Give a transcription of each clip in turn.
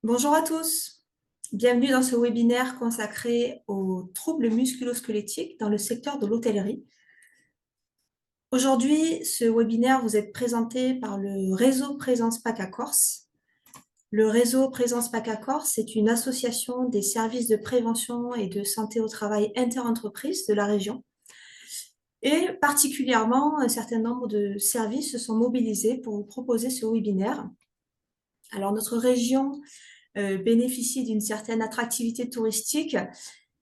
Bonjour à tous, bienvenue dans ce webinaire consacré aux troubles musculo-squelettiques dans le secteur de l'hôtellerie. Aujourd'hui, ce webinaire vous est présenté par le réseau Présence PACA Corse. Le réseau Présence PACA Corse est une association des services de prévention et de santé au travail interentreprises de la région. Et particulièrement, un certain nombre de services se sont mobilisés pour vous proposer ce webinaire. Alors, notre région bénéficie d'une certaine attractivité touristique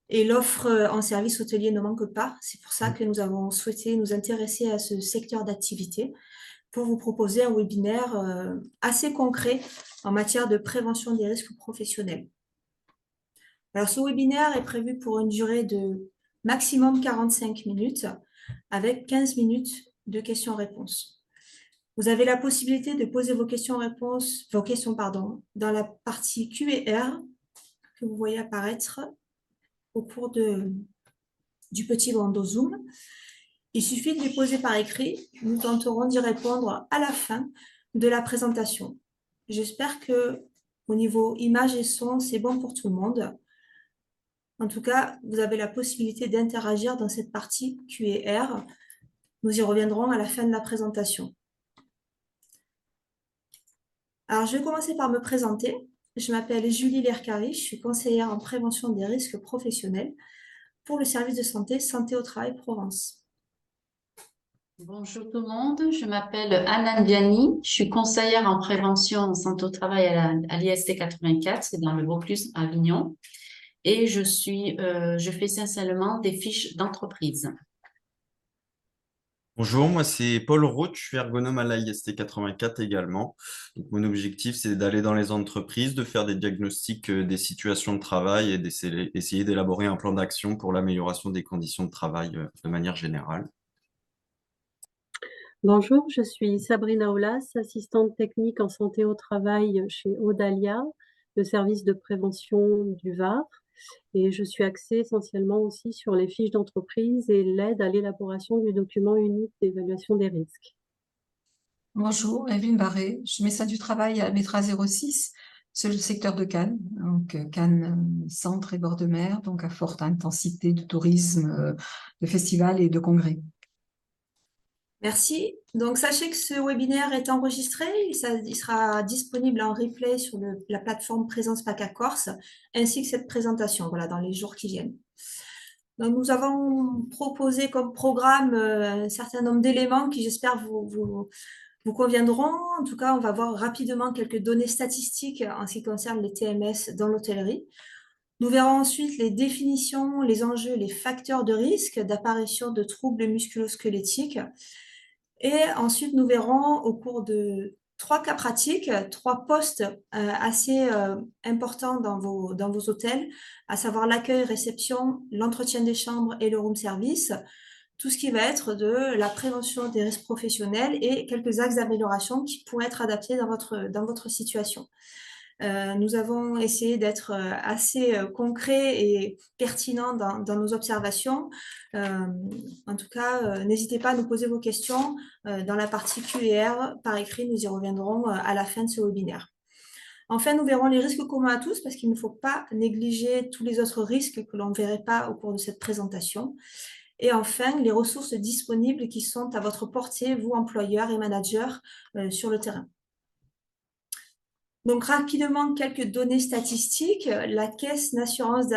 et l'offre en service hôtelier ne manque pas. C'est pour ça que nous avons souhaité nous intéresser à ce secteur d'activité pour vous proposer un webinaire assez concret en matière de prévention des risques professionnels. Alors, ce webinaire est prévu pour une durée de maximum 45 minutes avec 15 minutes de questions-réponses. Vous avez la possibilité de poser vos questions-réponses, dans la partie Q&R que vous voyez apparaître au cours du petit bandeau Zoom. Il suffit de les poser par écrit. Nous tenterons d'y répondre à la fin de la présentation. J'espère que au niveau image et son, c'est bon pour tout le monde. En tout cas, vous avez la possibilité d'interagir dans cette partie Q&R. Nous y reviendrons à la fin de la présentation. Alors, je vais commencer par me présenter. Je m'appelle Julie Lercari, je suis conseillère en prévention des risques professionnels pour le service de santé au travail Provence. Bonjour tout le monde, je m'appelle Anne Vianney, je suis conseillère en prévention en santé au travail à l'IST 84, c'est dans le Vaucluse à Avignon, et je fais essentiellement des fiches d'entreprise. Bonjour, moi c'est Paul Roth, je suis ergonome à l'IST 84 également. Donc, mon objectif c'est d'aller dans les entreprises, de faire des diagnostics des situations de travail et d'essayer d'élaborer un plan d'action pour l'amélioration des conditions de travail de manière générale. Bonjour, je suis Sabrina Aulas, assistante technique en santé au travail chez Audalia, le service de prévention du Var. Et je suis axée essentiellement aussi sur les fiches d'entreprise et l'aide à l'élaboration du document unique d'évaluation des risques. Bonjour, Evelyne Barré, je suis médecin du travail à Métra 06, c'est le secteur de Cannes, donc Cannes centre et bord de mer, donc à forte intensité de tourisme, de festivals et de congrès. Merci. Donc, sachez que ce webinaire est enregistré. Il sera disponible en replay sur la plateforme Présence PACA Corse, ainsi que cette présentation, voilà, dans les jours qui viennent. Donc, nous avons proposé comme programme un certain nombre d'éléments qui, j'espère, vous conviendront. En tout cas, on va voir rapidement quelques données statistiques en ce qui concerne les TMS dans l'hôtellerie. Nous verrons ensuite les définitions, les enjeux, les facteurs de risque d'apparition de troubles musculo-squelettiques. Et ensuite, nous verrons au cours de 3 cas pratiques, 3 postes assez importants dans vos hôtels, à savoir l'accueil, réception, l'entretien des chambres et le room service, tout ce qui va être de la prévention des risques professionnels et quelques axes d'amélioration qui pourraient être adaptés dans votre situation. Nous avons essayé d'être assez concrets et pertinents dans nos observations. En tout cas, n'hésitez pas à nous poser vos questions dans la partie Q&R par écrit. Nous y reviendrons à la fin de ce webinaire. Enfin, nous verrons les risques communs à tous parce qu'il ne faut pas négliger tous les autres risques que l'on ne verrait pas au cours de cette présentation. Et enfin, les ressources disponibles qui sont à votre portée, vous, employeurs et managers, sur le terrain. Donc, rapidement, quelques données statistiques. La Caisse nationale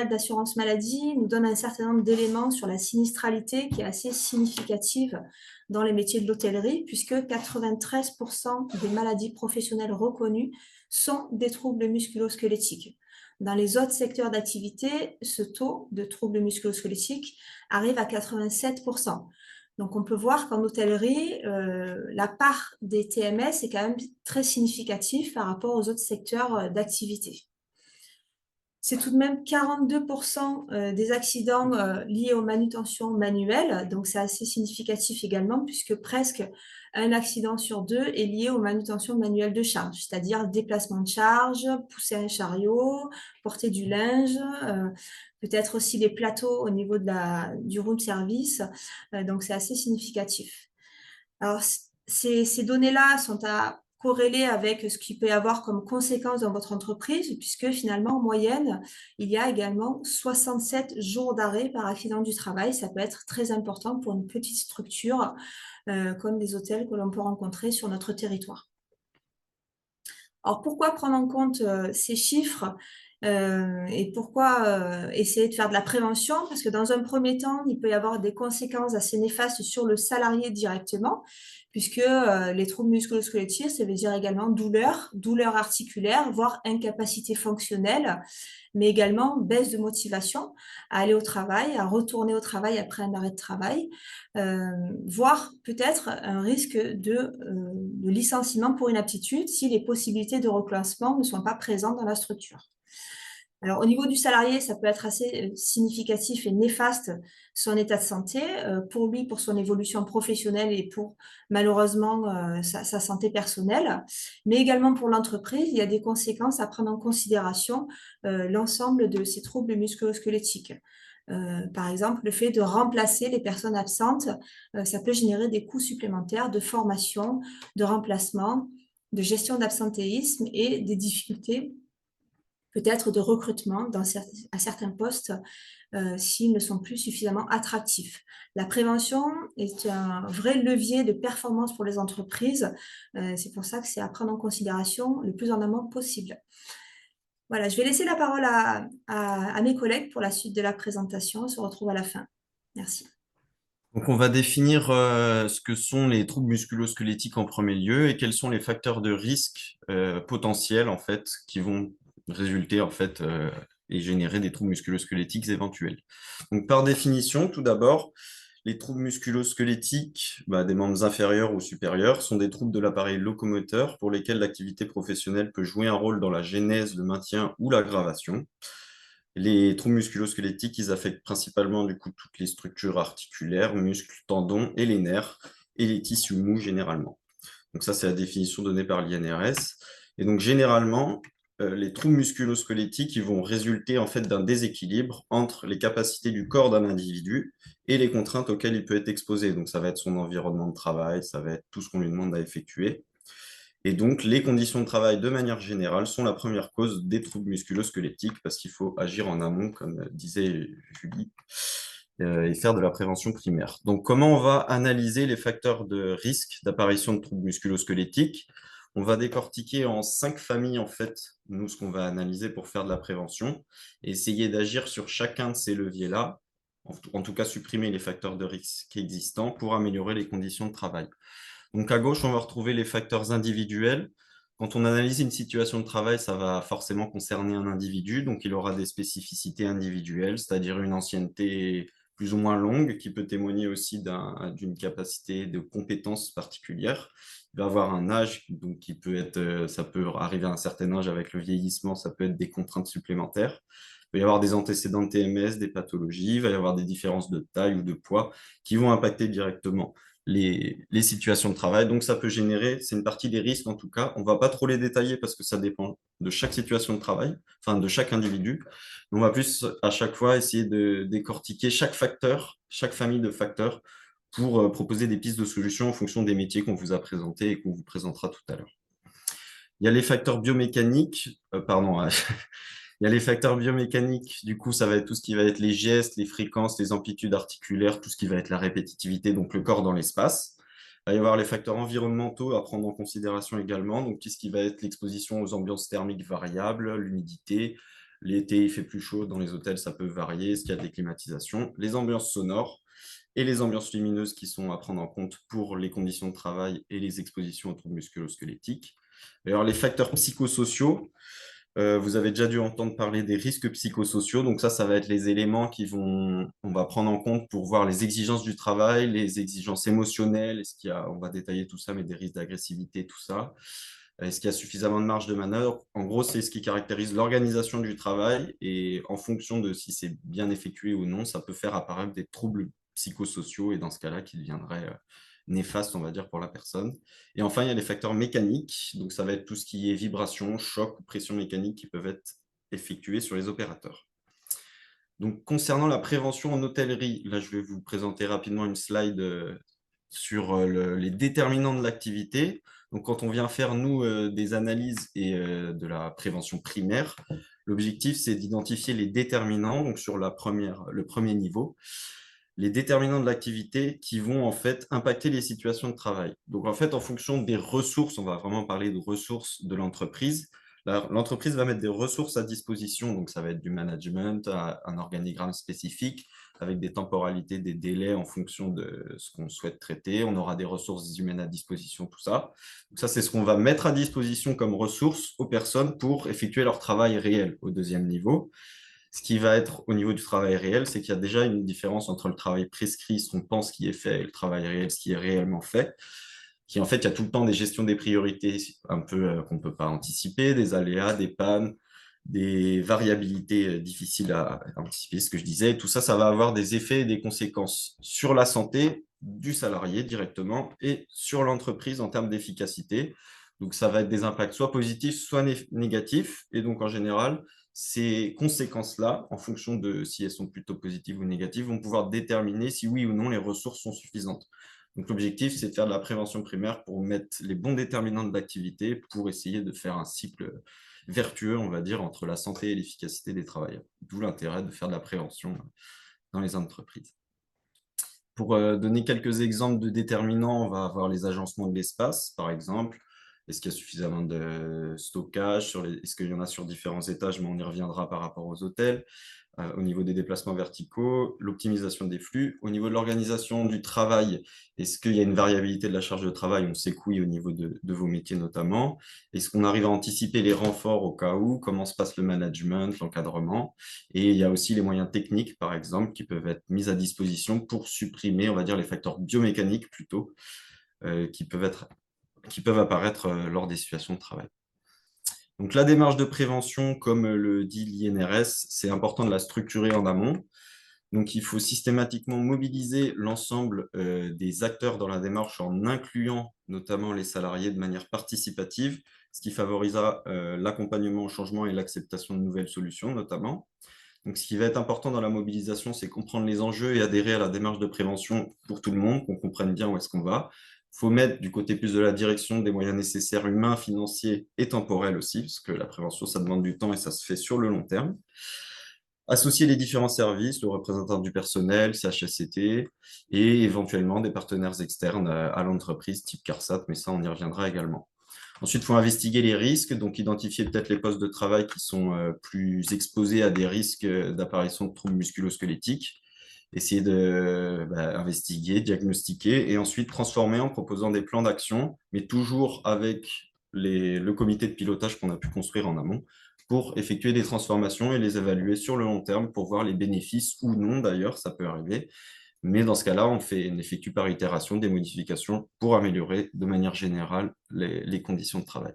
d'assurance maladie nous donne un certain nombre d'éléments sur la sinistralité qui est assez significative dans les métiers de l'hôtellerie, puisque 93% des maladies professionnelles reconnues sont des troubles musculo-squelettiques. Dans les autres secteurs d'activité, ce taux de troubles musculo-squelettiques arrive à 87%. Donc, on peut voir qu'en hôtellerie, la part des TMS est quand même très significative par rapport aux autres secteurs d'activité. C'est tout de même 42% des accidents liés aux manutentions manuelles, donc c'est assez significatif également puisque presque un accident sur 2 est lié aux manutentions manuelles de charge, c'est-à-dire déplacement de charge, pousser un chariot, porter du linge, peut-être aussi les plateaux au niveau du room service, donc c'est assez significatif. Alors, ces données-là sont à corrélé avec ce qu'il peut y avoir comme conséquence dans votre entreprise, puisque finalement, en moyenne, il y a également 67 jours d'arrêt par accident du travail. Ça peut être très important pour une petite structure comme des hôtels que l'on peut rencontrer sur notre territoire. Alors, pourquoi prendre en compte ces chiffres et pourquoi essayer de faire de la prévention? Parce que dans un premier temps, il peut y avoir des conséquences assez néfastes sur le salarié directement, puisque les troubles musculo-squelettiques, ça veut dire également douleur articulaire, voire incapacité fonctionnelle, mais également baisse de motivation à aller au travail, à retourner au travail après un arrêt de travail, voire peut-être un risque de licenciement pour inaptitude si les possibilités de reclassement ne sont pas présentes dans la structure. Alors, au niveau du salarié, ça peut être assez significatif et néfaste son état de santé, pour lui, pour son évolution professionnelle et pour malheureusement sa santé personnelle, mais également pour l'entreprise, il y a des conséquences à prendre en considération l'ensemble de ces troubles musculo-squelettiques. Par exemple, le fait de remplacer les personnes absentes, ça peut générer des coûts supplémentaires de formation, de remplacement, de gestion d'absentéisme et des difficultés peut-être de recrutement à certains postes s'ils ne sont plus suffisamment attractifs. La prévention est un vrai levier de performance pour les entreprises. C'est pour ça que c'est à prendre en considération le plus en amont possible. Voilà, je vais laisser la parole à mes collègues pour la suite de la présentation. On se retrouve à la fin. Merci. Donc, on va définir ce que sont les troubles musculo-squelettiques en premier lieu et quels sont les facteurs de risque potentiels en fait qui vont résulter en fait et générer des troubles musculo-squelettiques éventuels. Donc, par définition, tout d'abord, les troubles musculo-squelettiques des membres inférieurs ou supérieurs sont des troubles de l'appareil locomoteur pour lesquels l'activité professionnelle peut jouer un rôle dans la genèse, le maintien ou l'aggravation. Les troubles musculo-squelettiques, ils affectent principalement du coup toutes les structures articulaires, muscles, tendons et les nerfs et les tissus mous généralement. Donc ça, c'est la définition donnée par l'INRS. Et donc généralement, les troubles musculo-squelettiques ils vont résulter en fait d'un déséquilibre entre les capacités du corps d'un individu et les contraintes auxquelles il peut être exposé. Donc ça va être son environnement de travail, ça va être tout ce qu'on lui demande à effectuer. Et donc, les conditions de travail, de manière générale, sont la première cause des troubles musculo-squelettiques parce qu'il faut agir en amont, comme disait Julie, et faire de la prévention primaire. Donc, comment on va analyser les facteurs de risque d'apparition de troubles musculo-squelettiques? On va décortiquer en 5 familles, en fait, nous, ce qu'on va analyser pour faire de la prévention, et essayer d'agir sur chacun de ces leviers-là, en tout cas supprimer les facteurs de risque existants pour améliorer les conditions de travail. Donc à gauche, on va retrouver les facteurs individuels. Quand on analyse une situation de travail, ça va forcément concerner un individu, donc il aura des spécificités individuelles, c'est-à-dire une ancienneté plus ou moins longue qui peut témoigner aussi d'une capacité de compétence particulière. Il va avoir un âge, donc qui peut être, ça peut arriver à un certain âge avec le vieillissement, ça peut être des contraintes supplémentaires. Il peut y avoir des antécédents de TMS, des pathologies, il va y avoir des différences de taille ou de poids qui vont impacter directement les situations de travail. Donc, ça peut générer, c'est une partie des risques en tout cas. On ne va pas trop les détailler parce que ça dépend de chaque situation de travail, enfin de chaque individu. On va plus à chaque fois essayer de décortiquer chaque facteur, chaque famille de facteurs pour proposer des pistes de solutions en fonction des métiers qu'on vous a présentés et qu'on vous présentera tout à l'heure. Il y a les facteurs biomécaniques, il y a les facteurs biomécaniques, du coup, ça va être tout ce qui va être les gestes, les fréquences, les amplitudes articulaires, tout ce qui va être la répétitivité, donc le corps dans l'espace. Il va y avoir les facteurs environnementaux à prendre en considération également, donc tout ce qui va être l'exposition aux ambiances thermiques variables, l'humidité. L'été, il fait plus chaud, dans les hôtels, ça peut varier, est-ce qu'il y a des climatisations, les ambiances sonores et les ambiances lumineuses qui sont à prendre en compte pour les conditions de travail et les expositions aux troubles musculo-squelettiques. Alors, les facteurs psychosociaux, vous avez déjà dû entendre parler des risques psychosociaux. Donc ça va être les éléments on va prendre en compte pour voir les exigences du travail, les exigences émotionnelles. On va détailler tout ça, mais des risques d'agressivité, tout ça. Est-ce qu'il y a suffisamment de marge de manœuvre? En gros, c'est ce qui caractérise l'organisation du travail et en fonction de si c'est bien effectué ou non, ça peut faire apparaître des troubles psychosociaux et dans ce cas-là, qui deviendraient néfastes, on va dire, pour la personne. Et enfin, il y a les facteurs mécaniques. Donc, ça va être tout ce qui est vibration, choc ou pression mécanique qui peuvent être effectués sur les opérateurs. Donc, concernant la prévention en hôtellerie, là, je vais vous présenter rapidement une slide sur les déterminants de l'activité. Donc, quand on vient faire, nous, des analyses et de la prévention primaire, l'objectif, c'est d'identifier les déterminants, donc sur le premier niveau, les déterminants de l'activité qui vont en fait impacter les situations de travail. Donc, en fait, en fonction des ressources, on va vraiment parler de ressources de l'entreprise. L'entreprise va mettre des ressources à disposition, donc ça va être du management, un organigramme spécifique, avec des temporalités, des délais en fonction de ce qu'on souhaite traiter. On aura des ressources humaines à disposition, tout ça. Donc ça, c'est ce qu'on va mettre à disposition comme ressources aux personnes pour effectuer leur travail réel au deuxième niveau. Ce qui va être au niveau du travail réel, c'est qu'il y a déjà une différence entre le travail prescrit, ce qu'on pense qui est fait, et le travail réel, ce qui est réellement fait. Qui en fait, il y a tout le temps des gestions des priorités un peu qu'on ne peut pas anticiper, des aléas, des pannes, des variabilités difficiles à anticiper, ce que je disais. Tout ça, ça va avoir des effets et des conséquences sur la santé du salarié directement et sur l'entreprise en termes d'efficacité. Donc, ça va être des impacts soit positifs, soit négatifs. Et donc, en général, ces conséquences-là, en fonction de si elles sont plutôt positives ou négatives, vont pouvoir déterminer si oui ou non les ressources sont suffisantes. Donc, l'objectif, c'est de faire de la prévention primaire pour mettre les bons déterminants de l'activité pour essayer de faire un cycle vertueux, on va dire, entre la santé et l'efficacité des travailleurs. D'où l'intérêt de faire de la prévention dans les entreprises. Pour donner quelques exemples de déterminants, on va avoir les agencements de l'espace, par exemple. Est-ce qu'il y a suffisamment de stockage? Est-ce qu'il y en a sur différents étages? Mais on y reviendra par rapport aux hôtels. Au niveau des déplacements verticaux, l'optimisation des flux. Au niveau de l'organisation du travail, est-ce qu'il y a une variabilité de la charge de travail? On sait que oui, au niveau de vos métiers notamment. Est-ce qu'on arrive à anticiper les renforts au cas où? Comment se passe le management, l'encadrement? Et il y a aussi les moyens techniques, par exemple, qui peuvent être mis à disposition pour supprimer, on va dire, les facteurs biomécaniques plutôt, qui peuvent apparaître lors des situations de travail. Donc, la démarche de prévention, comme le dit l'INRS, c'est important de la structurer en amont. Donc, il faut systématiquement mobiliser l'ensemble des acteurs dans la démarche en incluant notamment les salariés de manière participative, ce qui favorisera l'accompagnement au changement et l'acceptation de nouvelles solutions notamment. Donc, ce qui va être important dans la mobilisation, c'est comprendre les enjeux et adhérer à la démarche de prévention pour tout le monde, qu'on comprenne bien où est-ce qu'on va. Il faut mettre du côté plus de la direction des moyens nécessaires humains, financiers et temporels aussi, parce que la prévention, ça demande du temps et ça se fait sur le long terme. Associer les différents services, le représentant du personnel, CHSCT, et éventuellement des partenaires externes à l'entreprise, type CARSAT, mais ça, on y reviendra également. Ensuite, il faut investiguer les risques, donc identifier peut-être les postes de travail qui sont plus exposés à des risques d'apparition de troubles musculo-squelettiques, essayer d'investiguer, diagnostiquer et ensuite transformer en proposant des plans d'action, mais toujours avec le comité de pilotage qu'on a pu construire en amont pour effectuer des transformations et les évaluer sur le long terme pour voir les bénéfices ou non, d'ailleurs, ça peut arriver. Mais dans ce cas-là, on effectue par itération des modifications pour améliorer de manière générale les conditions de travail.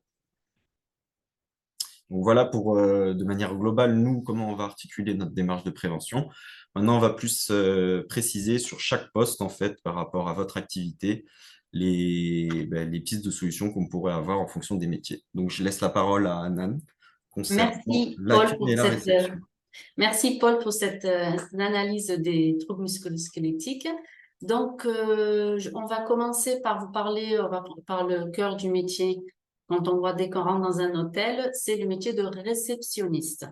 Donc voilà pour, de manière globale, nous, comment on va articuler notre démarche de prévention. Maintenant, on va plus préciser sur chaque poste, en fait, par rapport à votre activité, les pistes de solutions qu'on pourrait avoir en fonction des métiers. Donc, je laisse la parole à Anan concernant Merci, Paul, l'accueil pour et la réception. Merci, Paul, pour cette analyse des troubles musculo-squelettiques. Donc, on va commencer par vous parler par le cœur du métier. Quand on voit dès qu'on rentre dans un hôtel, c'est le métier de réceptionniste.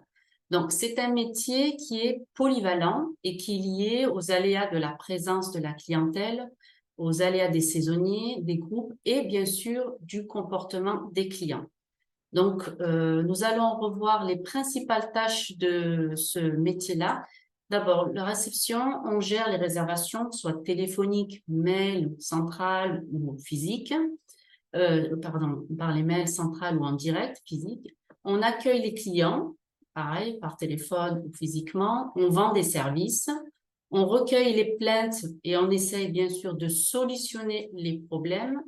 Donc, c'est un métier qui est polyvalent et qui est lié aux aléas de la présence de la clientèle, aux aléas des saisonniers, des groupes et bien sûr du comportement des clients. Donc, nous allons revoir les principales tâches de ce métier-là. D'abord, la réception, on gère les réservations, soit téléphoniques, mail, centrales ou physiques. Par les mails centrales ou en direct, physique. On accueille les clients, pareil, par téléphone ou physiquement. On vend des services. On recueille les plaintes et on essaye bien sûr de solutionner les problèmes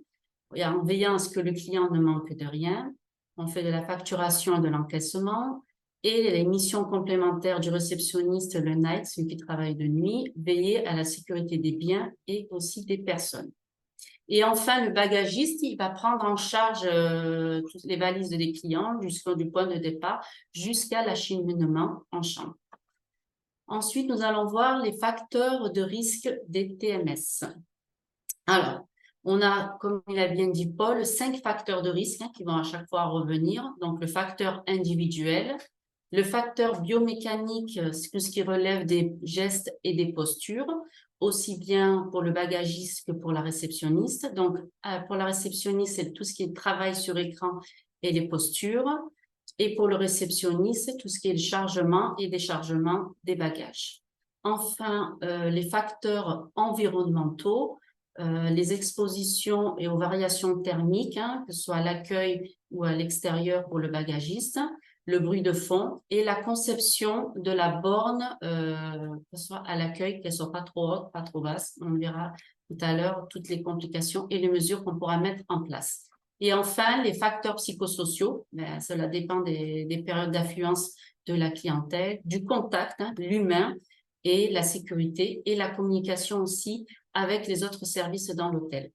en veillant à ce que le client ne manque de rien. On fait de la facturation et de l'encaissement et les missions complémentaires du réceptionniste, le night, celui qui travaille de nuit, veiller à la sécurité des biens et aussi des personnes. Et enfin, le bagagiste, il va prendre en charge toutes les valises des clients du point de départ jusqu'à l'acheminement en chambre. Ensuite, nous allons voir les facteurs de risque des TMS. Alors, On a, comme il a bien dit Paul, 5 facteurs de risque qui vont à chaque fois revenir. Donc, le facteur individuel, le facteur biomécanique, tout ce qui relève des gestes et des postures, aussi bien pour le bagagiste que pour la réceptionniste. Donc, pour la réceptionniste, c'est tout ce qui est travail sur écran et les postures. Et pour le réceptionniste, c'est tout ce qui est le chargement et déchargement des bagages. Enfin, les facteurs environnementaux, les expositions et aux variations thermiques, que ce soit à l'accueil ou à l'extérieur pour le bagagiste, le bruit de fond et la conception de la borne, que ce soit à l'accueil, qu'elle soit pas trop haute, pas trop basse. On verra tout à l'heure toutes les complications et les mesures qu'on pourra mettre en place. Et enfin, les facteurs psychosociaux, cela dépend des périodes d'affluence de la clientèle, du contact, de l'humain et la sécurité et la communication aussi avec les autres services dans l'hôtel.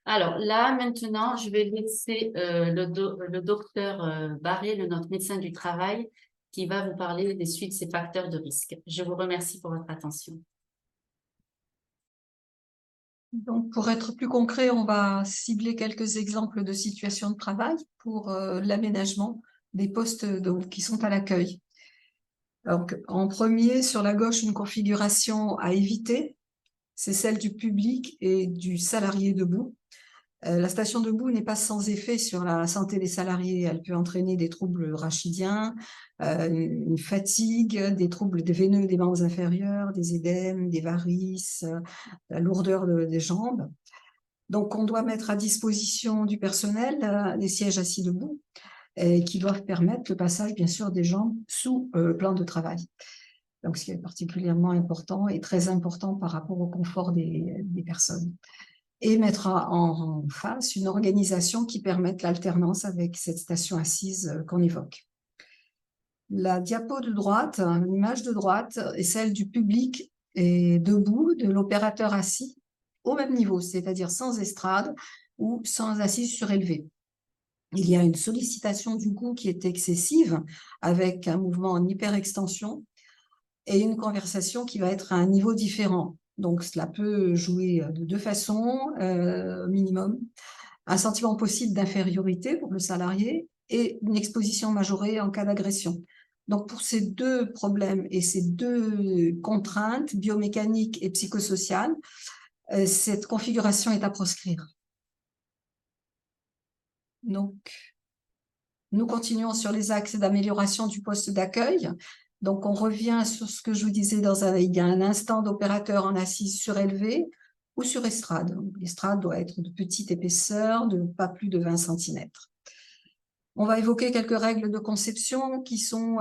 Alors là, maintenant, je vais laisser le docteur Barré, notre médecin du travail, qui va vous parler des suites de ces facteurs de risque. Je vous remercie pour votre attention. Donc, pour être plus concret, on va cibler quelques exemples de situations de travail pour l'aménagement des postes qui sont à l'accueil. Donc, en premier, sur la gauche, une configuration à éviter, c'est celle du public et du salarié debout. La station debout n'est pas sans effet sur la santé des salariés. Elle peut entraîner des troubles rachidiens, une fatigue, des troubles des veineux des membres inférieurs, des édèmes, des varices, la lourdeur des jambes. Donc, on doit mettre à disposition du personnel des sièges assis debout qui doivent permettre le passage, bien sûr, des jambes sous plan de travail. Donc, ce qui est particulièrement important et très important par rapport au confort des personnes. Et mettre en face une organisation qui permette l'alternance avec cette station assise qu'on évoque. La diapo de droite, l'image de droite, est celle du public et debout, de l'opérateur assis, au même niveau, c'est-à-dire sans estrade ou sans assise surélevée. Il y a une sollicitation du cou qui est excessive, avec un mouvement en hyperextension, et une conversation qui va être à un niveau différent. Donc, cela peut jouer de deux façons, minimum. Un sentiment possible d'infériorité pour le salarié et une exposition majorée en cas d'agression. Donc, pour ces deux problèmes et ces deux contraintes biomécaniques et psychosociales, cette configuration est à proscrire. Donc, nous continuons sur les axes d'amélioration du poste d'accueil. Donc, on revient sur ce que je vous disais il y a un instant d'opérateur en assise surélevée ou sur estrade. L'estrade doit être de petite épaisseur, de pas plus de 20 cm. On va évoquer quelques règles de conception qui sont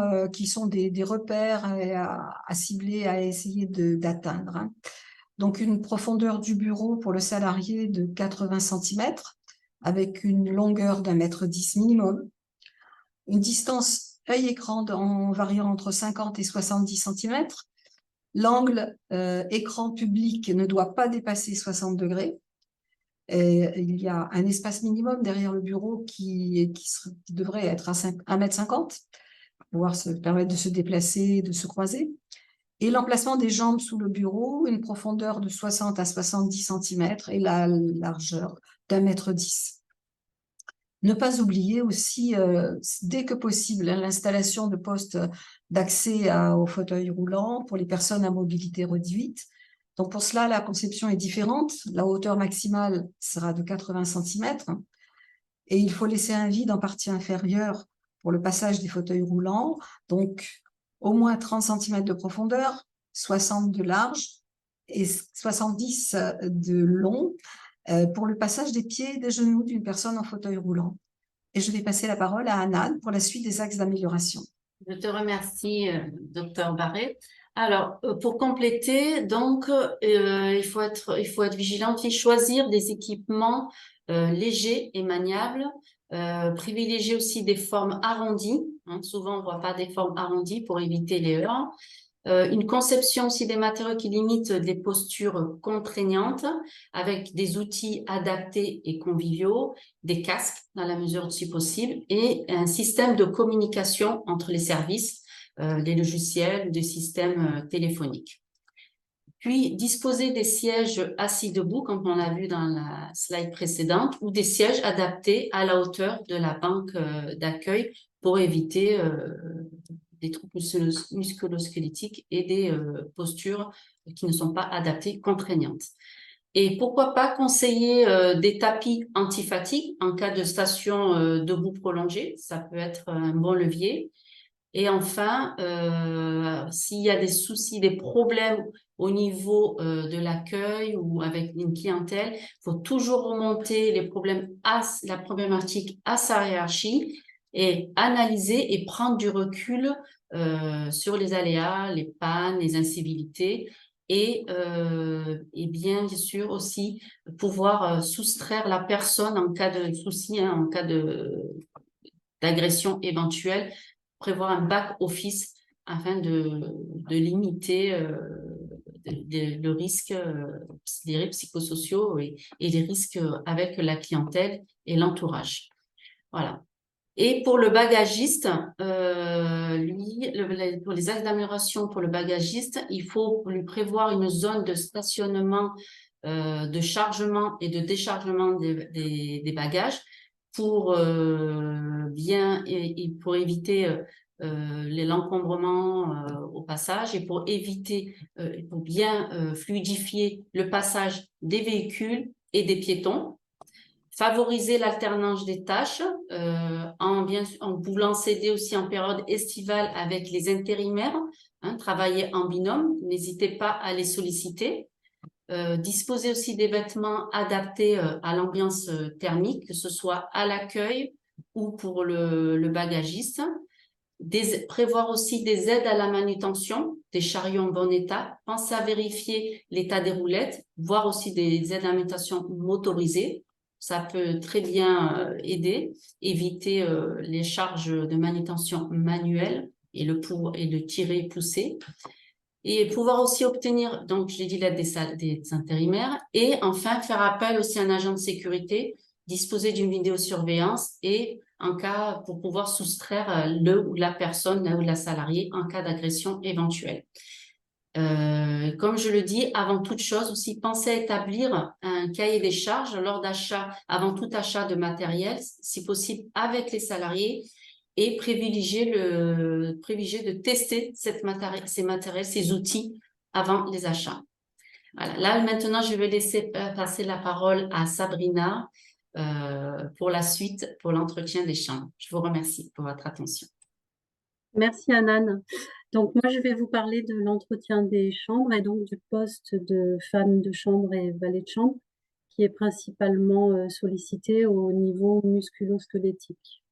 des repères à cibler, à essayer d'atteindre. Donc, une profondeur du bureau pour le salarié de 80 cm avec une longueur d'1,10 m minimum. Une distance œil-écran en variant entre 50 et 70 cm. L'angle écran public ne doit pas dépasser 60 degrés. Et il y a un espace minimum derrière le bureau qui devrait être à 1,50 m pour pouvoir se permettre de se déplacer, de se croiser. Et l'emplacement des jambes sous le bureau, une profondeur de 60 à 70 cm et la largeur d'1,10 m. Ne pas oublier aussi, dès que possible, l'installation de postes d'accès au fauteuil roulant pour les personnes à mobilité réduite. Donc pour cela, la conception est différente. La hauteur maximale sera de 80 cm et il faut laisser un vide en partie inférieure pour le passage des fauteuils roulants. Donc au moins 30 cm de profondeur, 60 de large et 70 de long pour le passage des pieds et des genoux d'une personne en fauteuil roulant. Et je vais passer la parole à Anan pour la suite des axes d'amélioration. Je te remercie, docteur Barré. Alors, pour compléter, donc, il faut être vigilant et choisir des équipements légers et maniables. Privilégier aussi des formes arrondies. Souvent, on ne voit pas des formes arrondies pour éviter les heurts. Une conception aussi des matériaux qui limitent les postures contraignantes avec des outils adaptés et conviviaux, des casques dans la mesure du possible et un système de communication entre les services, des logiciels ou des systèmes téléphoniques. Puis, disposer des sièges assis debout, comme on l'a vu dans la slide précédente, ou des sièges adaptés à la hauteur de la banque d'accueil pour éviter des troubles musculo-squelettiques et des postures qui ne sont pas adaptées, contraignantes. Et pourquoi pas conseiller des tapis anti-fatigue en cas de station debout prolongée, ça peut être un bon levier. Et enfin, s'il y a des soucis, des problèmes au niveau de l'accueil ou avec une clientèle, il faut toujours remonter les problèmes la problématique à sa hiérarchie et analyser et prendre du recul sur les aléas, les pannes, les incivilités et bien sûr aussi pouvoir soustraire la personne en cas de souci, hein, en cas d'agression éventuelle, prévoir un back-office afin de limiter le risque, les risques psychosociaux et les risques avec la clientèle et l'entourage. Voilà. Et pour le bagagiste, pour les axes d'amélioration pour le bagagiste, il faut lui prévoir une zone de stationnement, de chargement et de déchargement des bagages pour pour éviter l'encombrement au passage et pour éviter, pour bien fluidifier le passage des véhicules et des piétons. Favoriser l'alternance des tâches en voulant s'aider aussi en période estivale avec les intérimaires, hein, travailler en binôme, n'hésitez pas à les solliciter. Disposer aussi des vêtements adaptés à l'ambiance thermique, que ce soit à l'accueil ou pour le bagagiste. Prévoir aussi des aides à la manutention des chariots en bon état. Pensez à vérifier l'état des roulettes, voire aussi des aides à la manutention motorisées. Ça peut très bien aider, éviter les charges de manutention manuelle et le tirer et pousser. Et pouvoir aussi obtenir, donc je l'ai dit, l'aide des intérimaires. Et enfin, faire appel aussi à un agent de sécurité, disposer d'une vidéosurveillance et en cas, pour pouvoir soustraire le ou la personne ou la salariée en cas d'agression éventuelle. Comme je le dis, avant toute chose aussi, pensez à établir un cahier des charges lors d'achat, avant tout achat de matériel, si possible avec les salariés, et privilégier de tester ces matériels, ces outils avant les achats. Voilà. Là, maintenant, je vais laisser passer la parole à Sabrina pour la suite, pour l'entretien des chambres. Je vous remercie pour votre attention. Merci Anan. Donc moi, je vais vous parler de l'entretien des chambres et donc du poste de femme de chambre et valet de chambre qui est principalement sollicité au niveau musculo-squelettique.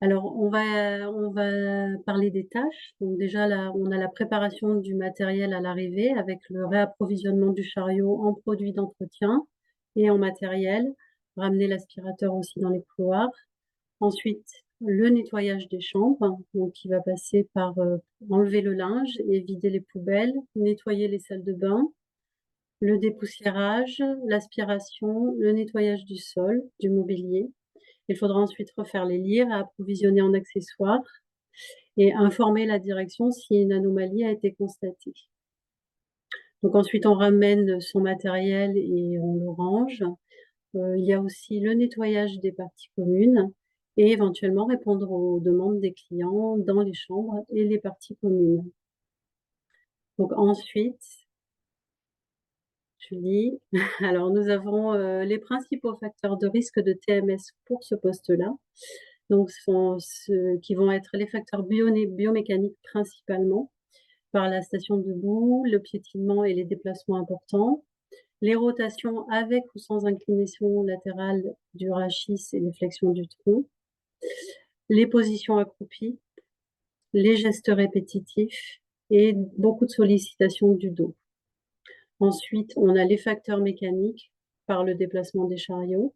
Alors, on va parler des tâches. Donc déjà, là, on a la préparation du matériel à l'arrivée avec le réapprovisionnement du chariot en produits d'entretien et en matériel, ramener l'aspirateur aussi dans les couloirs. Ensuite, le nettoyage des chambres, donc qui va passer par enlever le linge et vider les poubelles, nettoyer les salles de bain, le dépoussiérage, l'aspiration, le nettoyage du sol, du mobilier. Il faudra ensuite refaire les lits, approvisionner en accessoires et informer la direction si une anomalie a été constatée. Donc ensuite, on ramène son matériel et on le range. Il y a aussi le nettoyage des parties communes et éventuellement répondre aux demandes des clients dans les chambres et les parties communes. Donc ensuite, je lis, alors nous avons les principaux facteurs de risque de TMS pour ce poste-là. Donc, ce sont ceux qui vont être les facteurs biomécaniques principalement, par la station debout, le piétinement et les déplacements importants, les rotations avec ou sans inclinaison latérale du rachis et les flexions du tronc, les positions accroupies, les gestes répétitifs et beaucoup de sollicitations du dos. Ensuite, on a les facteurs mécaniques par le déplacement des chariots.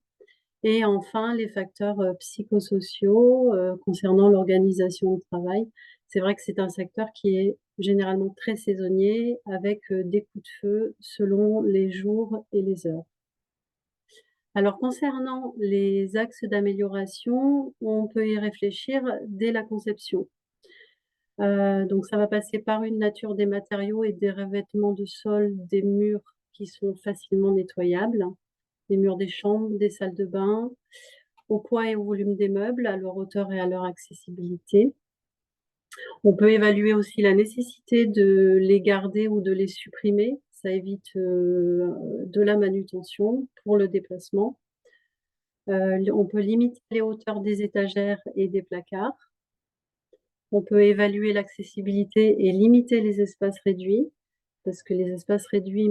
Et enfin, les facteurs psychosociaux concernant l'organisation du travail. C'est vrai que c'est un secteur qui est généralement très saisonnier avec des coups de feu selon les jours et les heures. Alors, concernant les axes d'amélioration, on peut y réfléchir dès la conception. Donc, ça va passer par une nature des matériaux et des revêtements de sol, des murs qui sont facilement nettoyables, les murs des chambres, des salles de bain, au poids et au volume des meubles, à leur hauteur et à leur accessibilité. On peut évaluer aussi la nécessité de les garder ou de les supprimer. Ça évite de la manutention pour le déplacement. On peut limiter les hauteurs des étagères et des placards. On peut évaluer l'accessibilité et limiter les espaces réduits, parce que les espaces réduits,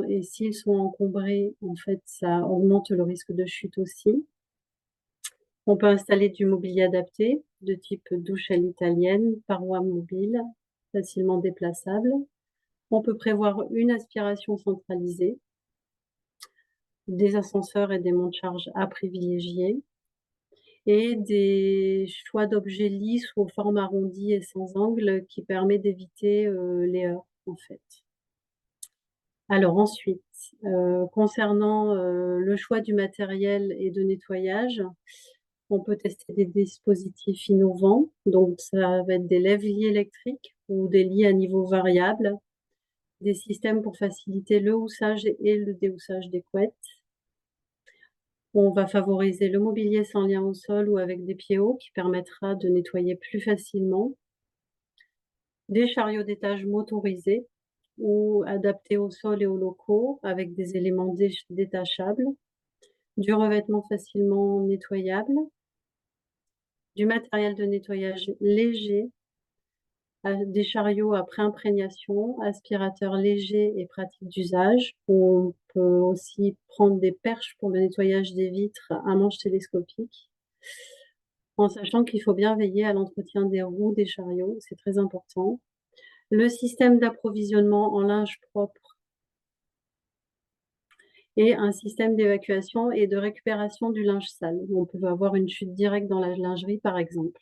et s'ils sont encombrés, en fait, ça augmente le risque de chute aussi. On peut installer du mobilier adapté, de type douche à l'italienne, parois mobiles, facilement déplaçables. On peut prévoir une aspiration centralisée, des ascenseurs et des monte-charges à privilégier, et des choix d'objets lisses ou aux formes arrondies et sans angle qui permet d'éviter les heurts, en fait. Alors ensuite, concernant le choix du matériel et de nettoyage, on peut tester des dispositifs innovants. Donc, ça va être des lève-lits électriques ou des lits à niveau variable, des systèmes pour faciliter le houssage et le déhoussage des couettes. On va favoriser le mobilier sans lien au sol ou avec des pieds hauts qui permettra de nettoyer plus facilement. Des chariots d'étage motorisés ou adaptés au sol et aux locaux avec des éléments détachables. Du revêtement facilement nettoyable. Du matériel de nettoyage léger, des chariots à pré-imprégnation, aspirateurs légers et pratiques d'usage. On peut aussi prendre des perches pour le nettoyage des vitres à manche télescopique, en sachant qu'il faut bien veiller à l'entretien des roues des chariots, c'est très important. Le système d'approvisionnement en linge propre et un système d'évacuation et de récupération du linge sale. On peut avoir une chute directe dans la lingerie, par exemple,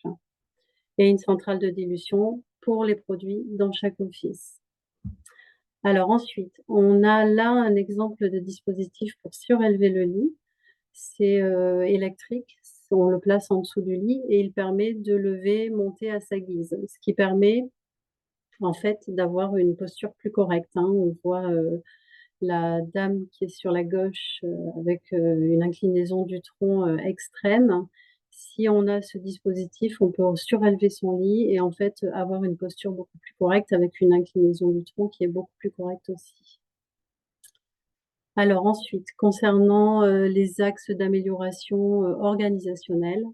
et une centrale de dilution pour les produits dans chaque office. Alors ensuite, on a là un exemple de dispositif pour surélever le lit. C'est électrique, on le place en dessous du lit et il permet de lever, monter à sa guise, ce qui permet en fait d'avoir une posture plus correcte. On voit la dame qui est sur la gauche avec une inclinaison du tronc extrême. Si on a ce dispositif, on peut surélever son lit et en fait avoir une posture beaucoup plus correcte avec une inclinaison du tronc qui est beaucoup plus correcte aussi. Alors ensuite, concernant les axes d'amélioration organisationnelle,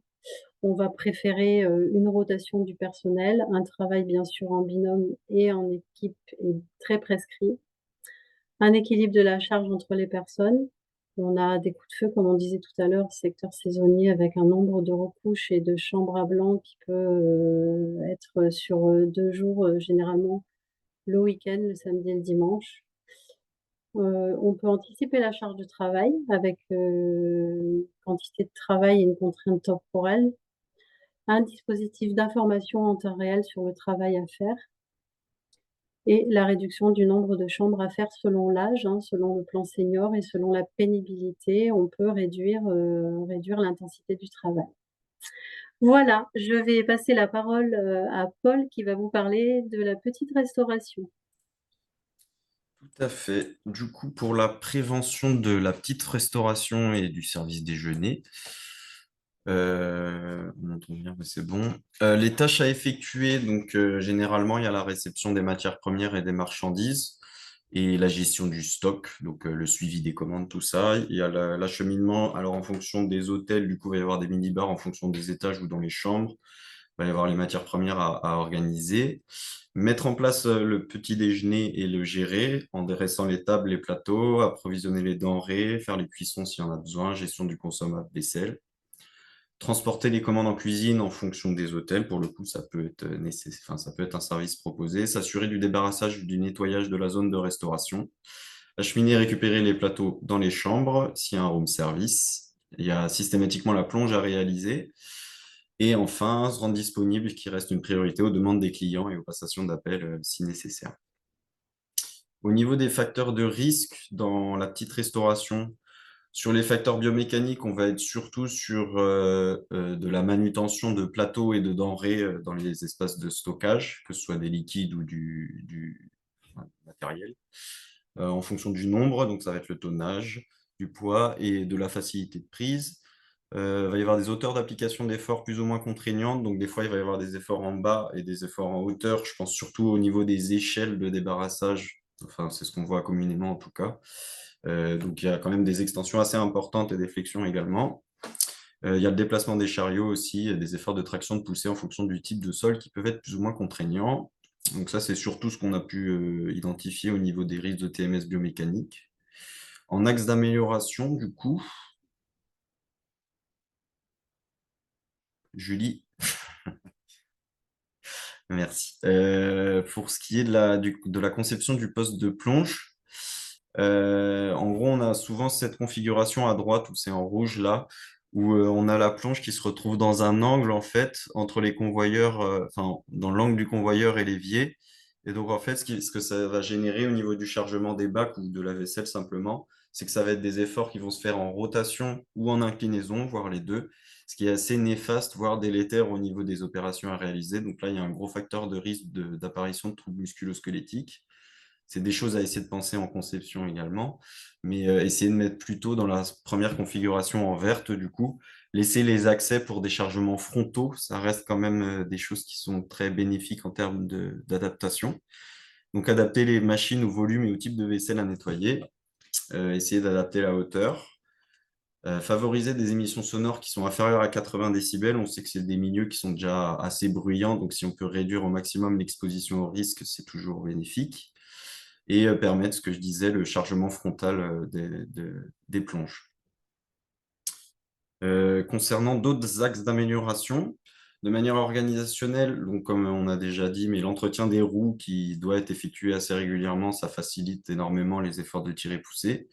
on va préférer une rotation du personnel, un travail bien sûr en binôme et en équipe est très prescrit. Un équilibre de la charge entre les personnes. On a des coups de feu, comme on disait tout à l'heure, secteur saisonnier avec un nombre de recouches et de chambres à blanc qui peut être sur 2 jours, généralement le week-end, le samedi et le dimanche. On peut anticiper la charge de travail avec une quantité de travail et une contrainte temporelle. Un dispositif d'information en temps réel sur le travail à faire. Et la réduction du nombre de chambres à faire selon l'âge, selon le plan senior et selon la pénibilité, on peut réduire l'intensité du travail. Voilà, je vais passer la parole à Paul qui va vous parler de la petite restauration. Tout à fait. Du coup, pour la prévention de la petite restauration et du service déjeuner, on entend bien, mais c'est bon. Les tâches à effectuer, donc généralement, il y a la réception des matières premières et des marchandises et la gestion du stock, donc le suivi des commandes, tout ça. Il y a l'acheminement, alors en fonction des hôtels, du coup, il va y avoir des mini-bars en fonction des étages ou dans les chambres. Il va y avoir les matières premières à organiser. Mettre en place le petit déjeuner et le gérer en dressant les tables, les plateaux, approvisionner les denrées, faire les cuissons s'il y en a besoin, gestion du consommable, vaisselle. Transporter les commandes en cuisine en fonction des hôtels, pour le coup, ça peut être ça peut être un service proposé. S'assurer du débarrassage, du nettoyage de la zone de restauration. Acheminer et récupérer les plateaux dans les chambres s'il y a un room service. Il y a systématiquement la plonge à réaliser. Et enfin, se rendre disponible, qui reste une priorité aux demandes des clients et aux passations d'appels si nécessaire. Au niveau des facteurs de risque dans la petite restauration, Sur les facteurs biomécaniques, on va être surtout sur de la manutention de plateaux et de denrées dans les espaces de stockage, que ce soit des liquides ou du matériel, en fonction du nombre, donc ça va être le tonnage, du poids et de la facilité de prise. Il va y avoir des hauteurs d'application d'efforts plus ou moins contraignantes, donc des fois il va y avoir des efforts en bas et des efforts en hauteur, je pense surtout au niveau des échelles de débarrassage, enfin c'est ce qu'on voit communément en tout cas. Donc il y a quand même des extensions assez importantes et des flexions également. Il y a le déplacement des chariots aussi, des efforts de traction de poussée en fonction du type de sol qui peuvent être plus ou moins contraignants. Donc ça, c'est surtout ce qu'on a pu identifier au niveau des risques de TMS biomécanique. En axe d'amélioration, du coup, Julie, merci. Pour ce qui est de la conception du poste de plonge, en gros, on a souvent cette configuration à droite où c'est en rouge là, où on a la plonge qui se retrouve dans un angle en fait entre les convoyeurs, enfin dans l'angle du convoyeur et l'évier. Et donc en fait, ce que ça va générer au niveau du chargement des bacs ou de la vaisselle simplement, c'est que ça va être des efforts qui vont se faire en rotation ou en inclinaison, voire les deux, ce qui est assez néfaste, voire délétère au niveau des opérations à réaliser. Donc là, il y a un gros facteur de risque d'apparition de troubles musculo-squelettiques. C'est des choses à essayer de penser en conception également, mais essayer de mettre plutôt dans la première configuration en verte, du coup, laisser les accès pour des chargements frontaux, ça reste quand même des choses qui sont très bénéfiques en termes d'adaptation. Donc, adapter les machines au volume et au type de vaisselle à nettoyer, essayer d'adapter la hauteur, favoriser des émissions sonores qui sont inférieures à 80 décibels. On sait que c'est des milieux qui sont déjà assez bruyants, donc si on peut réduire au maximum l'exposition au risque, c'est toujours bénéfique et permettre, ce que je disais, le chargement frontal des plonges. Concernant d'autres axes d'amélioration, de manière organisationnelle, donc comme on a déjà dit, mais l'entretien des roues qui doit être effectué assez régulièrement, ça facilite énormément les efforts de tir et pousser.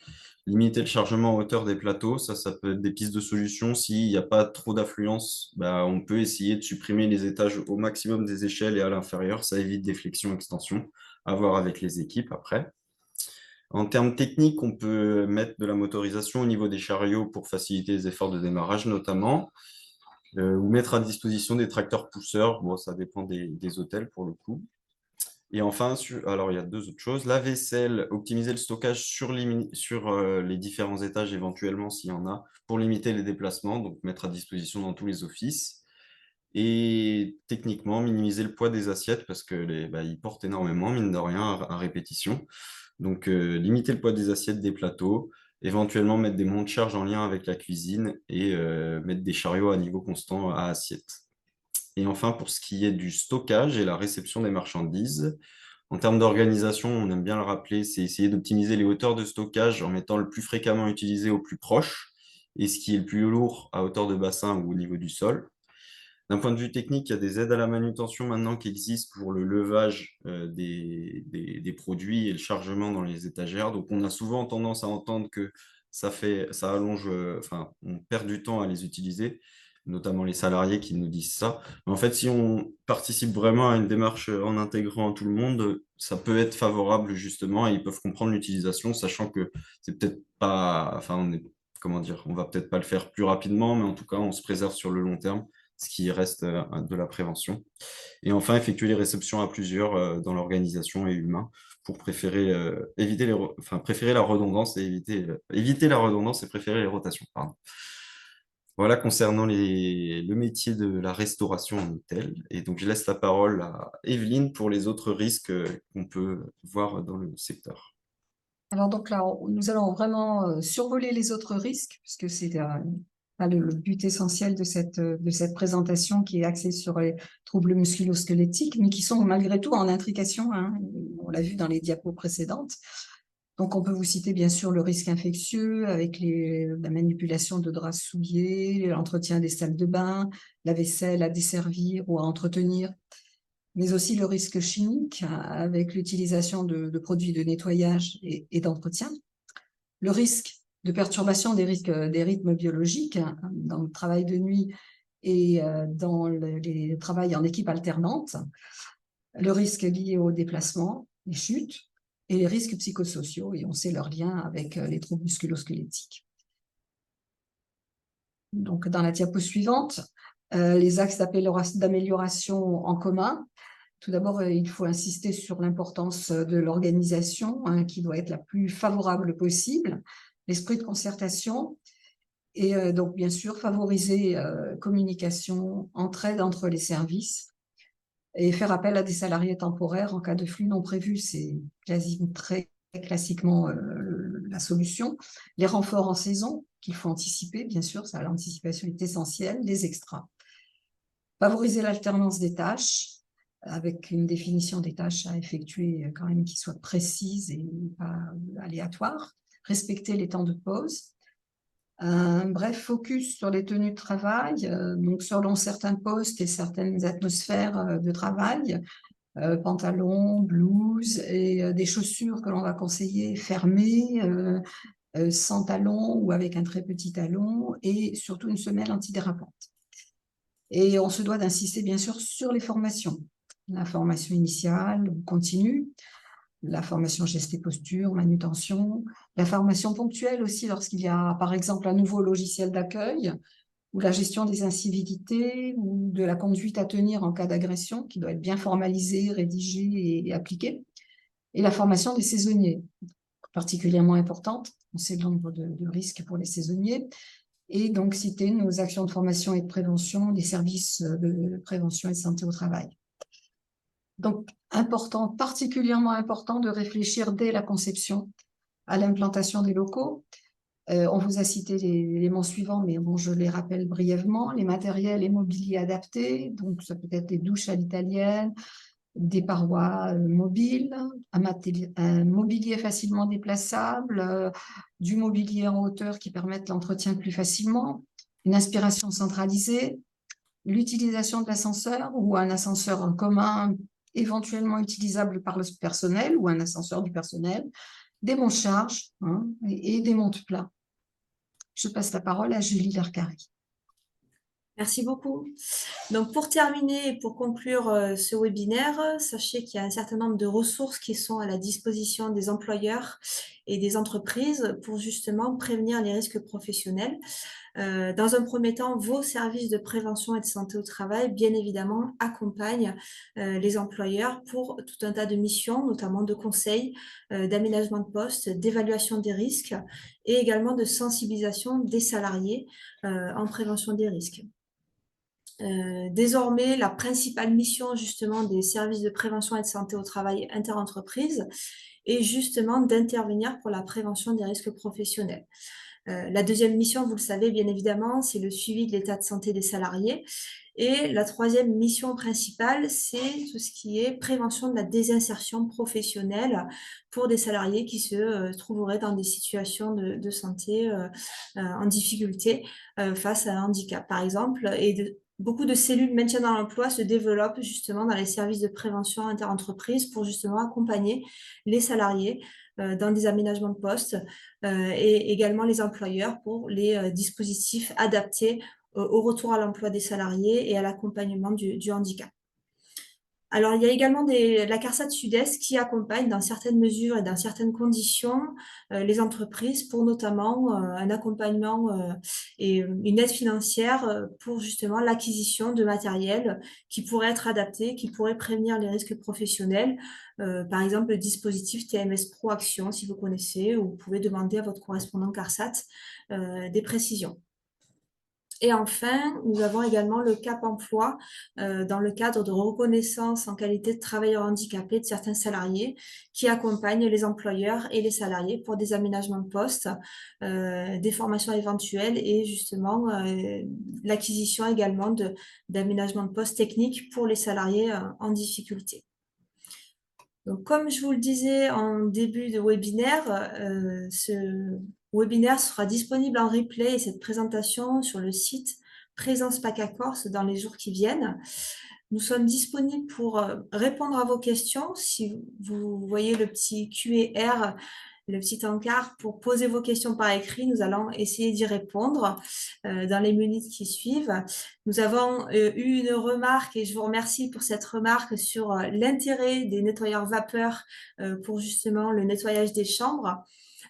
Limiter le chargement en hauteur des plateaux, ça peut être des pistes de solutions. S'il n'y a pas trop d'affluence, bah, on peut essayer de supprimer les étages au maximum des échelles et à l'inférieur. Ça évite des flexions, extensions, à voir avec les équipes après. En termes techniques, on peut mettre de la motorisation au niveau des chariots pour faciliter les efforts de démarrage notamment, ou mettre à disposition des tracteurs pousseurs. Bon, ça dépend des hôtels pour le coup. Et enfin, alors il y a deux autres choses. La vaisselle, optimiser le stockage sur les différents étages éventuellement s'il y en a, pour limiter les déplacements, donc mettre à disposition dans tous les offices. Et techniquement, minimiser le poids des assiettes parce que ils portent énormément, mine de rien, à répétition. Donc, limiter le poids des assiettes, des plateaux, éventuellement mettre des monts de charge en lien avec la cuisine et mettre des chariots à niveau constant à assiette. Et enfin, pour ce qui est du stockage et la réception des marchandises, en termes d'organisation, on aime bien le rappeler, c'est essayer d'optimiser les hauteurs de stockage en mettant le plus fréquemment utilisé au plus proche et ce qui est le plus lourd à hauteur de bassin ou au niveau du sol. D'un point de vue technique, il y a des aides à la manutention maintenant qui existent pour le levage des produits et le chargement dans les étagères. Donc, on a souvent tendance à entendre que ça allonge, enfin, on perd du temps à les utiliser, notamment les salariés qui nous disent ça. Mais en fait, si on participe vraiment à une démarche en intégrant tout le monde, ça peut être favorable justement et ils peuvent comprendre l'utilisation, sachant que c'est peut-être pas, enfin, comment dire, on va peut-être pas le faire plus rapidement, mais en tout cas, on se préserve sur le long terme, ce qui reste de la prévention. Et enfin, effectuer les réceptions à plusieurs dans l'organisation et humain pour préférer la redondance et éviter la redondance et préférer les rotations. Pardon. Voilà concernant le métier de la restauration en hôtel. Et donc, je laisse la parole à Evelyne pour les autres risques qu'on peut voir dans le secteur. Alors donc là, nous allons vraiment survoler les autres risques, puisque c'est le but essentiel de cette présentation qui est axée sur les troubles musculo-squelettiques, mais qui sont malgré tout en intrication, hein, on l'a vu dans les diapos précédentes. Donc on peut vous citer bien sûr le risque infectieux avec la manipulation de draps souillés, l'entretien des salles de bain, la vaisselle à desservir ou à entretenir, mais aussi le risque chimique avec l'utilisation de produits de nettoyage et d'entretien, le risque de perturbation des rythmes biologiques dans le travail de nuit et dans les travails en équipe alternante, le risque lié au déplacement, les chutes et les risques psychosociaux, et on sait leur lien avec les troubles musculo-squelettiques. Donc, dans la diapo suivante, les axes d'amélioration en commun. Tout d'abord, il faut insister sur l'importance de l'organisation, hein, qui doit être la plus favorable possible, l'esprit de concertation, et donc, bien sûr, favoriser communication, entraide entre les services, et faire appel à des salariés temporaires en cas de flux non prévu. C'est très classiquement la solution. Les renforts en saison, qu'il faut anticiper, bien sûr, ça, l'anticipation est essentielle, les extras. Favoriser l'alternance des tâches, avec une définition des tâches à effectuer quand même qui soit précise et pas aléatoire. Respecter les temps de pause. Bref, focus sur les tenues de travail, donc selon certains postes et certaines atmosphères de travail, pantalon, blouse et des chaussures que l'on va conseiller fermées, sans talon ou avec un très petit talon, et surtout une semelle antidérapante. Et on se doit d'insister bien sûr sur les formations, la formation initiale ou continue, la formation geste et posture, manutention, la formation ponctuelle aussi lorsqu'il y a par exemple un nouveau logiciel d'accueil, ou la gestion des incivilités, ou de la conduite à tenir en cas d'agression, qui doit être bien formalisée, rédigée et appliquée, et la formation des saisonniers, particulièrement importante, on sait le nombre de risques pour les saisonniers, et donc citer nos actions de formation et de prévention des services de prévention et de santé au travail. Donc, important, particulièrement important de réfléchir dès la conception à l'implantation des locaux. On vous a cité les éléments suivants, mais bon, je les rappelle brièvement. Les matériels et mobiliers adaptés, donc ça peut être des douches à l'italienne, des parois mobiles, un mobilier facilement déplaçable, du mobilier en hauteur qui permette l'entretien plus facilement, une aspiration centralisée, l'utilisation de l'ascenseur ou un ascenseur en commun éventuellement utilisable par le personnel ou un ascenseur du personnel, des monte-charges et des monte-plats. Je passe la parole à Julie Lercari. Merci beaucoup. Donc, pour terminer et pour conclure ce webinaire, sachez qu'il y a un certain nombre de ressources qui sont à la disposition des employeurs et des entreprises pour justement prévenir les risques professionnels. Dans un premier temps, vos services de prévention et de santé au travail, bien évidemment, accompagnent les employeurs pour tout un tas de missions, notamment de conseils, d'aménagement de poste, d'évaluation des risques et également de sensibilisation des salariés en prévention des risques. Désormais, la principale mission justement des services de prévention et de santé au travail interentreprises est justement d'intervenir pour la prévention des risques professionnels. La deuxième mission, vous le savez bien évidemment, c'est le suivi de l'état de santé des salariés. Et la troisième mission principale, c'est tout ce qui est prévention de la désinsertion professionnelle pour des salariés qui se trouveraient dans des situations de santé en difficulté face à un handicap, par exemple. Et beaucoup de cellules maintien dans l'emploi se développent justement dans les services de prévention interentreprises pour justement accompagner les salariés dans des aménagements de poste et également les employeurs pour les dispositifs adaptés au retour à l'emploi des salariés et à l'accompagnement du handicap. Alors, il y a également la CARSAT Sud-Est qui accompagne dans certaines mesures et dans certaines conditions les entreprises pour notamment un accompagnement et une aide financière pour justement l'acquisition de matériel qui pourrait être adapté, qui pourrait prévenir les risques professionnels. Par exemple, le dispositif TMS Pro Action, si vous connaissez, ou vous pouvez demander à votre correspondant CARSAT des précisions. Et enfin, nous avons également le CAP Emploi dans le cadre de reconnaissance en qualité de travailleur handicapé de certains salariés qui accompagnent les employeurs et les salariés pour des aménagements de poste, des formations éventuelles et justement l'acquisition également d'aménagements de poste techniques pour les salariés en difficulté. Donc, comme je vous le disais en début de webinaire, ce webinaire sera disponible en replay et cette présentation sur le site Présence PACA Corse dans les jours qui viennent. Nous sommes disponibles pour répondre à vos questions. Si vous voyez le petit Q&R, le petit encart pour poser vos questions par écrit, nous allons essayer d'y répondre dans les minutes qui suivent. Nous avons eu une remarque et je vous remercie pour cette remarque sur l'intérêt des nettoyeurs vapeur pour justement le nettoyage des chambres.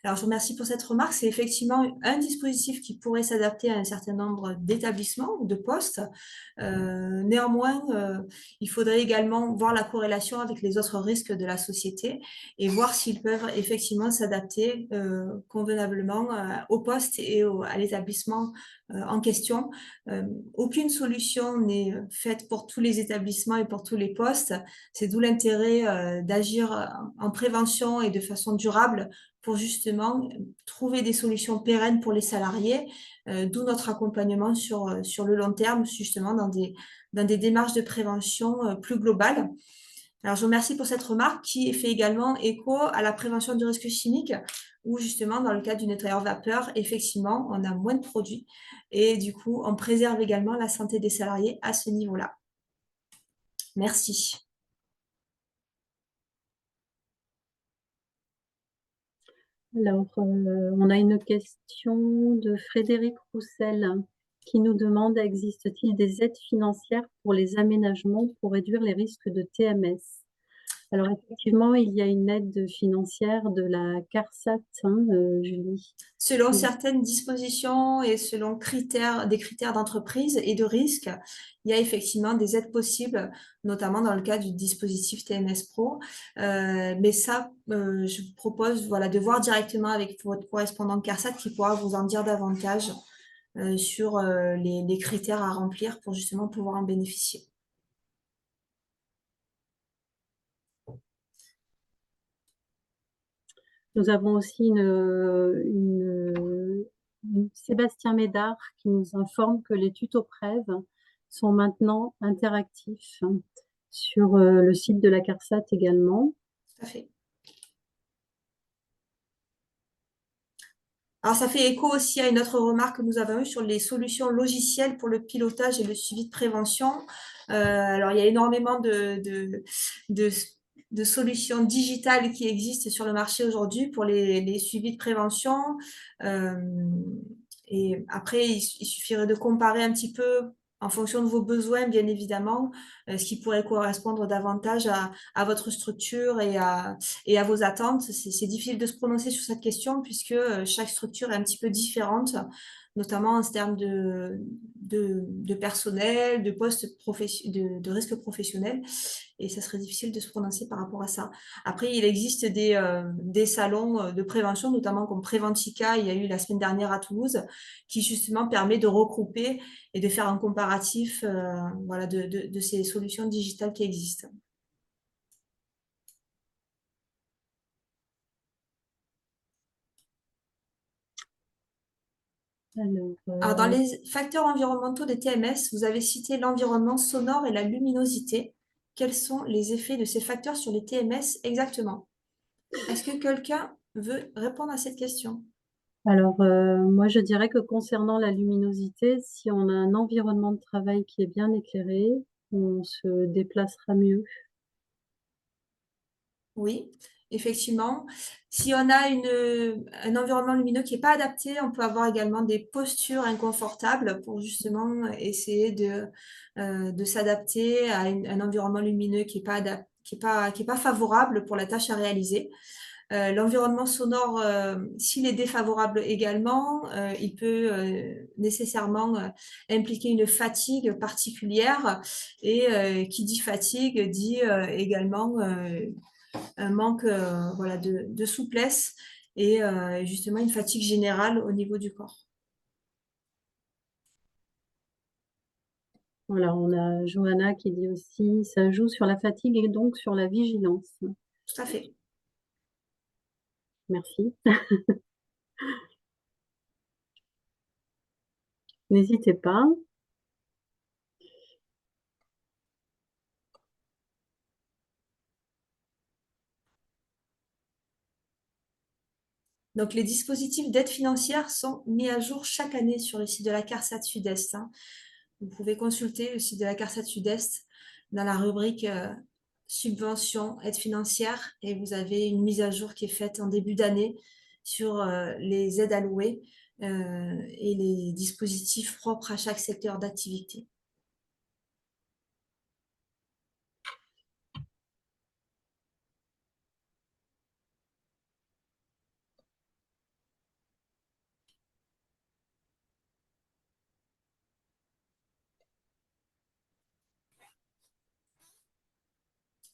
Alors, je vous remercie pour cette remarque. C'est effectivement un dispositif qui pourrait s'adapter à un certain nombre d'établissements ou de postes. Néanmoins, il faudrait également voir la corrélation avec les autres risques de la société et voir s'ils peuvent effectivement s'adapter convenablement au poste et à l'établissement en question. Aucune solution n'est faite pour tous les établissements et pour tous les postes. C'est d'où l'intérêt d'agir en prévention et de façon durable pour justement trouver des solutions pérennes pour les salariés, d'où notre accompagnement sur le long terme, justement dans des démarches de prévention plus globales. Alors, je vous remercie pour cette remarque qui fait également écho à la prévention du risque chimique, où justement, dans le cas du nettoyeur vapeur, effectivement, on a moins de produits et du coup, on préserve également la santé des salariés à ce niveau-là. Merci. Alors, on a une question de Frédéric Roussel qui nous demande: existe-t-il des aides financières pour les aménagements pour réduire les risques de TMS? Alors, effectivement, il y a une aide financière de la CARSAT, Julie. Selon Oui. certaines dispositions et selon des critères d'entreprise et de risque, il y a effectivement des aides possibles, notamment dans le cas du dispositif TMS Pro. Mais ça, je vous propose de voir directement avec votre correspondant CARSAT qui pourra vous en dire davantage sur les critères à remplir pour justement pouvoir en bénéficier. Nous avons aussi Sébastien Médard qui nous informe que les tutos Prève sont maintenant interactifs sur le site de la CARSAT également. Tout à fait. Alors, ça fait écho aussi à une autre remarque que nous avons eue sur les solutions logicielles pour le pilotage et le suivi de prévention. Alors, il y a énormément de solutions digitales qui existent sur le marché aujourd'hui pour les suivis de prévention. Et après, il suffirait de comparer un petit peu en fonction de vos besoins, bien évidemment, ce qui pourrait correspondre davantage à votre structure et à vos attentes. C'est difficile de se prononcer sur cette question puisque chaque structure est un petit peu différente, notamment en termes de personnel, de postes de risque professionnel. Et ça serait difficile de se prononcer par rapport à ça. Après, il existe des salons de prévention, notamment comme Préventica, il y a eu la semaine dernière à Toulouse, qui justement permet de regrouper et de faire un comparatif de ces solutions digitales qui existent. Alors, dans les facteurs environnementaux des TMS, vous avez cité l'environnement sonore et la luminosité. Quels sont les effets de ces facteurs sur les TMS exactement? Est-ce que quelqu'un veut répondre à cette question? Alors, moi, je dirais que concernant la luminosité, si on a un environnement de travail qui est bien éclairé, on se déplacera mieux. Oui, effectivement. Si on a un environnement lumineux qui n'est pas adapté, on peut avoir également des postures inconfortables pour justement essayer de s'adapter à un environnement lumineux qui est pas favorable pour la tâche à réaliser. L'environnement sonore, s'il est défavorable également, il peut nécessairement impliquer une fatigue particulière et qui dit fatigue dit également un manque de souplesse et justement une fatigue générale au niveau du corps. Voilà, on a Johanna qui dit aussi, ça joue sur la fatigue et donc sur la vigilance. Tout à fait. Merci. N'hésitez pas. Donc, les dispositifs d'aide financière sont mis à jour chaque année sur le site de la CARSAT Sud-Est. Vous pouvez consulter le site de la CARSAT Sud-Est dans la rubrique subvention, aide financière et vous avez une mise à jour qui est faite en début d'année sur les aides allouées et les dispositifs propres à chaque secteur d'activité.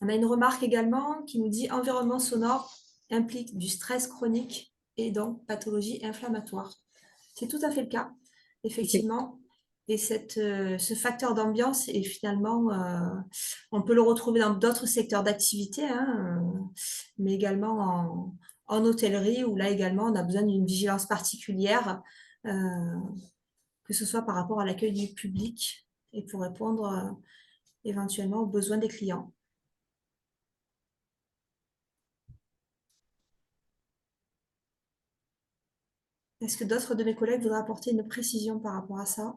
On a une remarque également qui nous dit environnement sonore implique du stress chronique et donc pathologie inflammatoire. C'est tout à fait le cas, effectivement. Et ce facteur d'ambiance est finalement, on peut le retrouver dans d'autres secteurs d'activité, hein, mais également en hôtellerie, où là également on a besoin d'une vigilance particulière, que ce soit par rapport à l'accueil du public et pour répondre éventuellement aux besoins des clients. Est-ce que d'autres de mes collègues voudraient apporter une précision par rapport à ça?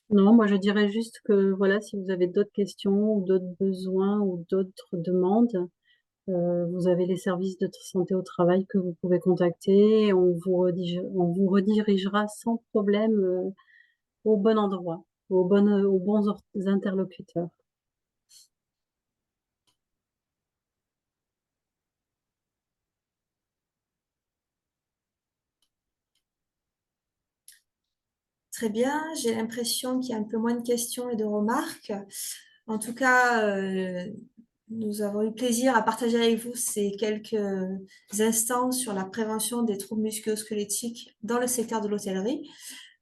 Non, moi je dirais juste que voilà, si vous avez d'autres questions ou d'autres besoins ou d'autres demandes, vous avez les services de santé au travail que vous pouvez contacter et on vous redirigera sans problème au bon endroit, aux bons interlocuteurs. Très bien, j'ai l'impression qu'il y a un peu moins de questions et de remarques. En tout cas, nous avons eu plaisir à partager avec vous ces quelques instants sur la prévention des troubles musculo-squelettiques dans le secteur de l'hôtellerie.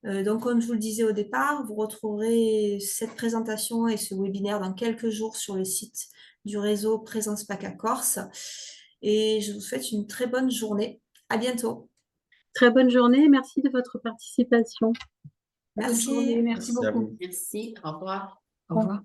Donc, comme je vous le disais au départ, vous retrouverez cette présentation et ce webinaire dans quelques jours sur le site du réseau Présence PACA Corse. Et je vous souhaite une très bonne journée. À bientôt. Très bonne journée, merci de votre participation. Bonne Merci. journée, merci Merci à beaucoup. vous. Merci, au revoir. Au revoir.